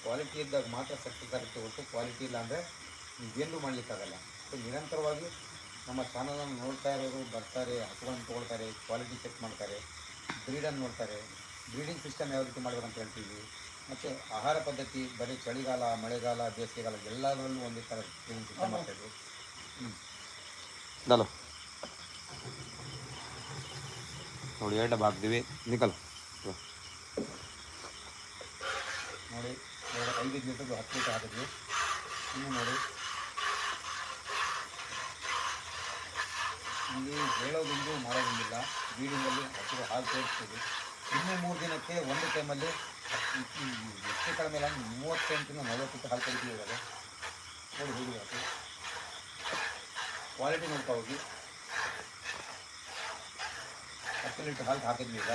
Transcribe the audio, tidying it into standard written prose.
Quality ಇದ್ದಾಗ ಮಾತ್ರ success ಆಗುತ್ತೆ ಹೊರತು ಕ್ವಾಲಿಟಿ ಇಲ್ಲ ಅಂದರೆ ನೀವೇನು ಮಾಡಲಿಕ್ಕಾಗಲ್ಲ. ಸೊ ನಿರಂತರವಾಗಿ ನಮ್ಮ ಚಾನಲನ್ನು ನೋಡ್ತಾ ಇರೋರು ಬರ್ತಾರೆ, ಹಸುಗಳನ್ನು ತೊಗೊಳ್ತಾರೆ, ಕ್ವಾಲಿಟಿ ಚೆಕ್ ಮಾಡ್ತಾರೆ, ಬ್ರೀಡನ್ನು ನೋಡ್ತಾರೆ, ಬ್ರೀಡಿಂಗ್ ಸಿಸ್ಟಮ್ ಯಾವ ರೀತಿ ಮಾಡಬೇಕಂತ ಹೇಳ್ತೀವಿ. ಮತ್ತು ಆಹಾರ ಪದ್ಧತಿ ಬರೀ ಚಳಿಗಾಲ, ಮಳೆಗಾಲ, ಬೇಸಿಗೆಗಾಲ ಎಲ್ಲದರಲ್ಲೂ ಒಂದೇ ಥರ ಬ್ರೀಡಿಂಗ್ ಸಿಸ್ಟಮ್ ಮಾಡ್ತಾಯಿದ್ರು. ನೋಡಿ 2 ಡಬ್ಬ ಹಾಕ್ತೀವಿ ನಿಕಲ್ ನೋಡಿ 5 ಲೀಟರ್ದು 10 ಲೀಟರ್ ಹಾಕಿದ್ವಿ. ಇನ್ನು ನೋಡಿ ಇಲ್ಲಿ ಹೇಳೋದೊಂದು ಮಾಡೋದೊಂದಿಲ್ಲ. ಬ್ರೀಡಿಂಗಲ್ಲಿ ಹಸಿರು ಹಾಲು ತೋರಿಸ್ತೀವಿ. ಇನ್ನೂ 3 ದಿನಕ್ಕೆ ಒಂದು ಟೈಮಲ್ಲಿ ಎಷ್ಟು ಕಡಿಮೆ ಇಲ್ಲ 38 40 ಲೀಟರ್ ಹಾಲು ತೆಗಿತೀವಿ. ಇವಾಗ ನೋಡಿ ಹೇಗಿದೆ ಅದು ಕ್ವಾಲಿಟಿ ನೋಡ್ತಾ ಹೋಗಿ. 10 ಲೀಟರ್ ಹಾಲು ಹಾಕಿದ್ವಿ ಈಗ.